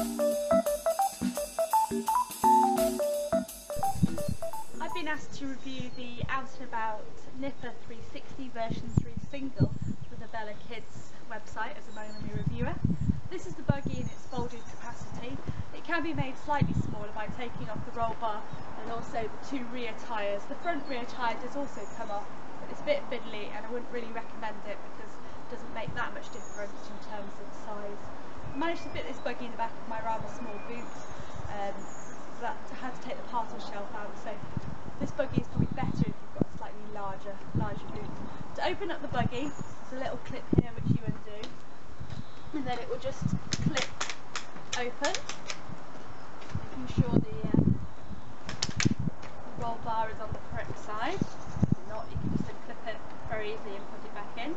I've been asked to review the Out and About Nipper 360 version 3 single for the Bella Kidz website as a monomy reviewer. This is the buggy in its folded capacity. It can be made slightly smaller by taking off the roll bar and also the two rear tyres. The front rear tyre does also come off, but it's a bit fiddly and I wouldn't really recommend it because it doesn't make that much difference in terms of size. I managed to fit this buggy in the back of my rather small boot, but I had to take the parcel shelf out, so this buggy is probably better if you've got a slightly larger boot. To open up the buggy, there's a little clip here which you undo, and then it will just clip open, making sure the roll bar is on the correct side. If not, you can just unclip it very easily and put it back in.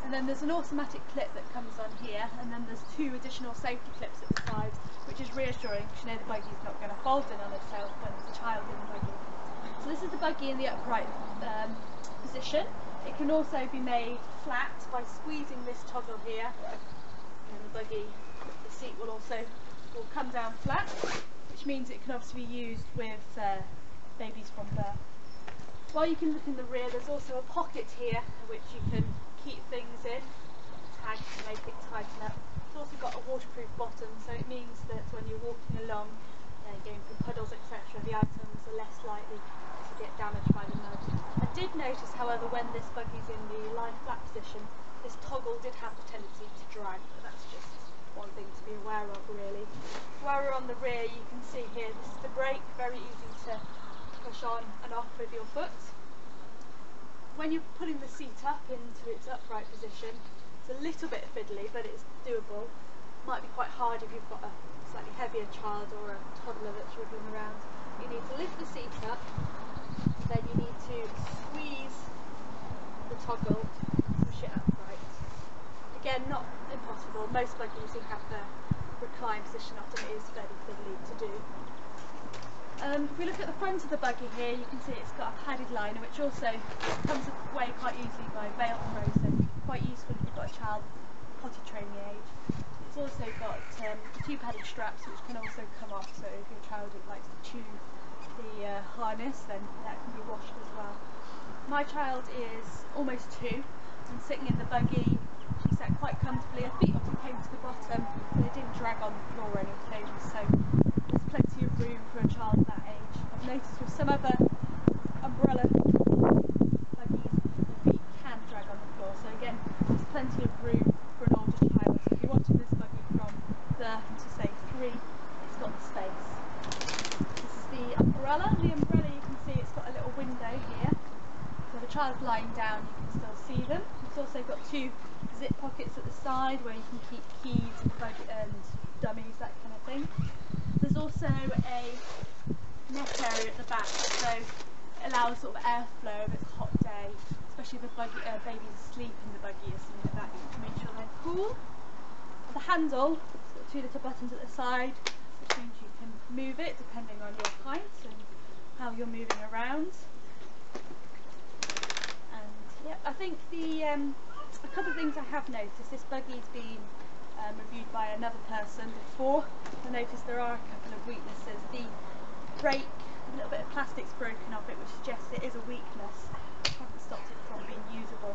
And then there's an automatic clip that comes on here, and then there's two additional safety clips at the side, which is reassuring because you know the buggy's not going to fold in on itself when there's a child in the buggy. So this is the buggy in the upright position. It can also be made flat by squeezing this toggle here, and the buggy, the seat will come down flat, which means it can obviously be used with babies from birth. While you can look in the rear, there's also a pocket here which you can keep things in, tags to make it tighten up. It's also got a waterproof bottom, so it means that when you're walking along, going through puddles, etc., the items are less likely to get damaged by the mud. I did notice, however, when this buggy's in the lie flat position, this toggle did have the tendency to drag, but that's just one thing to be aware of, really. While we're on the rear, you can see here, this is the brake, very easy to push on and off with your foot. When you're putting the seat up into its upright position, it's a little bit fiddly, but it's doable. It might be quite hard if you've got a slightly heavier child or a toddler that's wriggling around. You need to lift the seat up, then you need to squeeze the toggle, push it upright. Again, not impossible. Most buggies you have the recline position, often it is fairly fiddly to do. If we look at the front of the buggy here, you can see it's got a padded liner which also comes away quite easily by Velcro, so quite useful if you've got a child potty training age. It's also got two padded straps which can also come off, so if your child likes to chew the harness, then that can be washed as well. My child is almost 2 and sitting in the buggy, she sat quite comfortably. Her feet often came to the bottom, but they didn't drag on the floor or anything, so there's plenty of room for a child that age. I've noticed with some other umbrella buggies, the feet can drag on the floor, so again, there's plenty of room for an older child. So if you're watching this buggy from birth to say 3, it's got the space. This is the umbrella. The umbrella, you can see it's got a little window here, so if a child's lying down you can still see them. It's also got two zip pockets at the side where you can keep keys and dummies, that kind of thing. There's also a net area at the back, so it allows sort of airflow if it's a hot day, especially if a baby's asleep in the buggy or something like that, you can make sure they're cool. The handle, it's got 2 little buttons at the side, which means you can move it depending on your height and how you're moving around. And yeah, I think a couple of things I have noticed. This buggy's been reviewed by another person before. I noticed there are a couple of weaknesses. The brake, a little bit of plastic's broken off it, which suggests it is a weakness. It hasn't stopped it from being usable.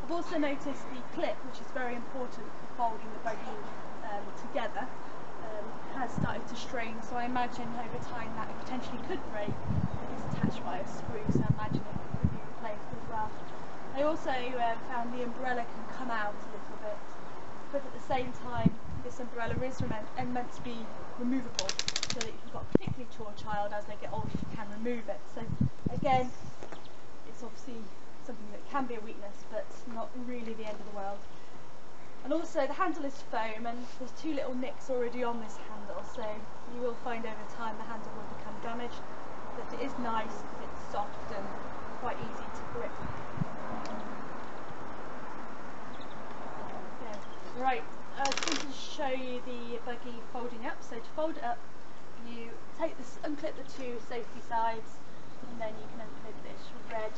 I've also noticed the clip, which is very important for folding the buggy together, has started to strain, so I imagine over time that it potentially could break. It's attached by a screw, so I imagine it could be replaced as well. I also found the umbrella can come out a little bit, but at the same time this umbrella is meant to be removable, so that if you've got a particularly tall child, as they get older you can remove it. So again, it's obviously something that can be a weakness, but not really the end of the world. And also the handle is foam, and there's 2 little nicks already on this handle, so you will find over time the handle will become damaged, but it is nice because it's soft and quite easy to grip. Right, I just wanted to show you the buggy folding up. So to fold it up, you unclip the 2 safety sides, and then you can unclip this red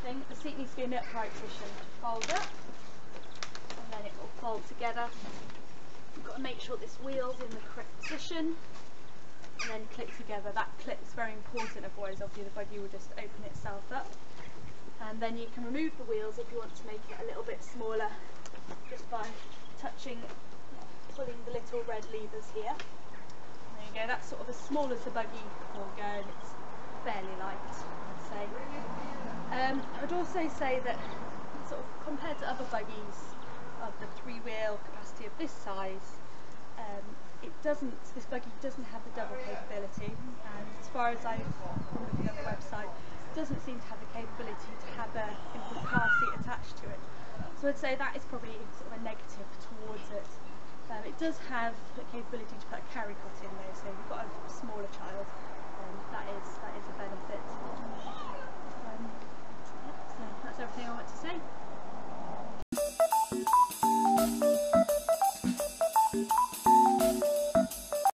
thing. The seat needs to be in the upright position to fold up, and then it will fold together. You've got to make sure this wheel's in the correct position, and then click together. That clip is very important, otherwise obviously the buggy will just open itself up. And then you can remove the wheels if you want to make it a little bit smaller, just by pulling the little red levers here. There you go, that's sort of as small as the buggy will go, and it's fairly light, I'd say. I would also say that sort of compared to other buggies of the 3-wheel capacity of this size, this buggy doesn't have the double capability, and as far as I've been looking at the website, it doesn't seem to have the capability to have an infant car seat attached to it. So I'd say that is probably sort of a negative towards it. It does have the capability to put a carry cot in there, so if you've got a smaller child, that is a benefit. So that's everything on